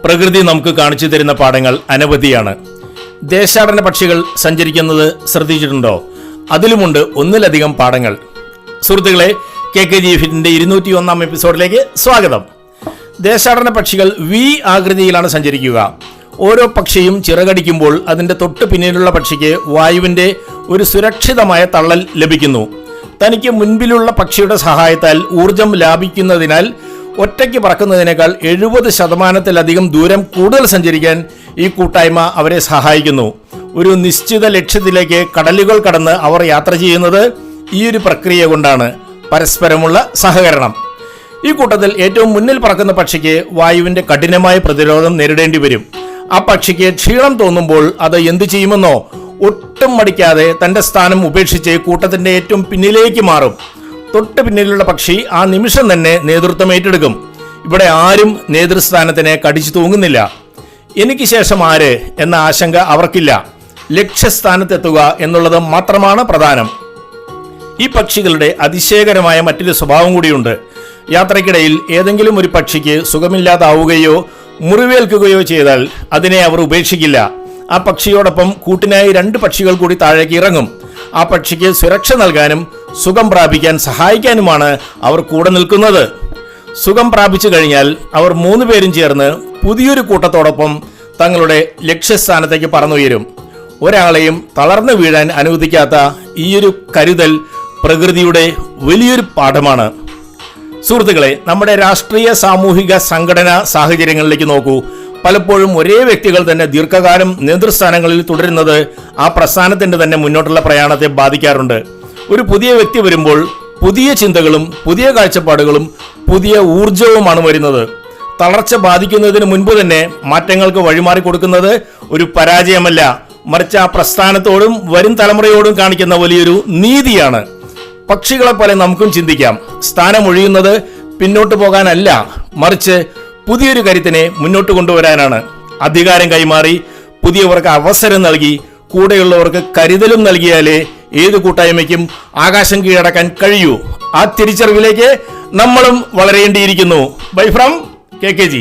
പ്രകൃതി നമുക്ക് കാണിച്ചു തരുന്ന പാഠങ്ങൾ അനവധിയാണ്. ദേശാടന പക്ഷികൾ സഞ്ചരിക്കുന്നത് ശ്രദ്ധിച്ചിട്ടുണ്ടോ? അതിലുമുണ്ട് ഒന്നിലധികം പാഠങ്ങൾ. സുഹൃത്തുക്കളെ, KKG ഫിറ്റിന്റെ 201 എപ്പിസോഡിലേക്ക് സ്വാഗതം. ദേശാടന പക്ഷികൾ വി ആകൃതിയിലാണ് സഞ്ചരിക്കുക. ഓരോ പക്ഷിയും ചിറകടിക്കുമ്പോൾ അതിന്റെ തൊട്ട് പിന്നിലുള്ള പക്ഷിക്ക് വായുവിന്റെ ഒരു സുരക്ഷിതമായ തള്ളൽ ലഭിക്കുന്നു. തനിക്ക് മുൻപിലുള്ള പക്ഷിയുടെ സഹായത്താൽ ഊർജം ലാഭിക്കുന്നതിനാൽ ഒറ്റയ്ക്ക് പറക്കുന്നതിനേക്കാൾ 70% ദൂരം കൂടുതൽ സഞ്ചരിക്കാൻ ഈ കൂട്ടായ്മ അവരെ സഹായിക്കുന്നു. ഒരു നിശ്ചിത ലക്ഷ്യത്തിലേക്ക് കടലുകൾ കടന്ന് അവർ യാത്ര ചെയ്യുന്നത് ഈ ഒരു പ്രക്രിയ കൊണ്ടാണ്. പരസ്പരമുള്ള സഹകരണം. ഈ കൂട്ടത്തിൽ ഏറ്റവും മുന്നിൽ പറക്കുന്ന പക്ഷിക്ക് വായുവിന്റെ കഠിനമായ പ്രതിരോധം നേരിടേണ്ടി വരും. ആ പക്ഷിക്ക് ക്ഷീണം തോന്നുമ്പോൾ അത് എന്തു ചെയ്യുമെന്നോ, ഒട്ടും മടിക്കാതെ തന്റെ സ്ഥാനം ഉപേക്ഷിച്ച് കൂട്ടത്തിന്റെ ഏറ്റവും പിന്നിലേക്ക് മാറും. തൊട്ട് പിന്നിലുള്ള പക്ഷി ആ നിമിഷം തന്നെ നേതൃത്വം ഏറ്റെടുക്കും. ഇവിടെ ആരും നേതൃസ്ഥാനത്തിനെ കടിച്ചു തൂങ്ങുന്നില്ല. എനിക്ക് ശേഷം ആര് എന്ന ആശങ്ക അവർക്കില്ല. ലക്ഷ്യസ്ഥാനത്തെത്തുക എന്നുള്ളത് മാത്രമാണ് പ്രധാനം. ഈ പക്ഷികളുടെ അതിശയകരമായ മറ്റൊരു സ്വഭാവം കൂടിയുണ്ട്. യാത്രക്കിടയിൽ ഏതെങ്കിലും ഒരു പക്ഷിക്ക് സുഖമില്ലാതാവുകയോ മുറിവേൽക്കുകയോ ചെയ്താൽ അതിനെ അവർ ഉപേക്ഷിക്കില്ല. ആ പക്ഷിയോടൊപ്പം കൂട്ടിനായി 2 പക്ഷികൾ കൂടി താഴേക്ക് ഇറങ്ങും. ആ പക്ഷിക്ക് സുരക്ഷ നൽകാനും സുഖം പ്രാപിക്കാൻ സഹായിക്കാനുമാണ് അവർ കൂടെ നിൽക്കുന്നത്. സുഖം പ്രാപിച്ചു കഴിഞ്ഞാൽ അവർ 3 പേരും ചേർന്ന് പുതിയൊരു കൂട്ടത്തോടൊപ്പം തങ്ങളുടെ ലക്ഷ്യസ്ഥാനത്തേക്ക് പറന്നുയരും. ഒരാളെയും തളർന്നു വീഴാൻ അനുവദിക്കാത്ത ഈയൊരു കരുതൽ പ്രകൃതിയുടെ വലിയൊരു പാഠമാണ്. സുഹൃത്തുക്കളെ, നമ്മുടെ രാഷ്ട്രീയ സാമൂഹിക സംഘടനാ സാഹചര്യങ്ങളിലേക്ക് നോക്കൂ. പലപ്പോഴും ഒരേ വ്യക്തികൾ തന്നെ ദീർഘകാലം നേതൃസ്ഥാനങ്ങളിൽ തുടരുന്നത് ആ പ്രസ്ഥാനത്തിന്റെ തന്നെ മുന്നോട്ടുള്ള പ്രയാണത്തെ ബാധിക്കാറുണ്ട്. ഒരു പുതിയ വ്യക്തി വരുമ്പോൾ പുതിയ ചിന്തകളും പുതിയ കാഴ്ചപ്പാടുകളും പുതിയ ഊർജവുമാണ് വരുന്നത്. തളർച്ച ബാധിക്കുന്നതിന് മുൻപ് തന്നെ മാറ്റങ്ങൾക്ക് വഴിമാറി കൊടുക്കുന്നത് ഒരു പരാജയമല്ല, മറിച്ച് ആ പ്രസ്ഥാനത്തോടും വരും തലമുറയോടും കാണിക്കുന്ന വലിയൊരു നീതിയാണ്. പക്ഷികളെ പോലെ നമുക്കും ചിന്തിക്കാം. സ്ഥാനമൊഴിയുന്നത് പിന്നോട്ട് പോകാനല്ല, മറിച്ച് പുതിയൊരു കരുത്തിനെ മുന്നോട്ട് കൊണ്ടുവരാനാണ്. അധികാരം കൈമാറി പുതിയവർക്ക് അവസരം നൽകി കൂടെയുള്ളവർക്ക് കരുതലും നൽകിയാലേ ഏത് കൂട്ടായ്മയ്ക്കും ആകാശം കീഴടക്കാൻ കഴിയൂ. ആ തിരിച്ചറിവിലേക്ക് നമ്മളും വളരേണ്ടിയിരിക്കുന്നു. Bye from KKG.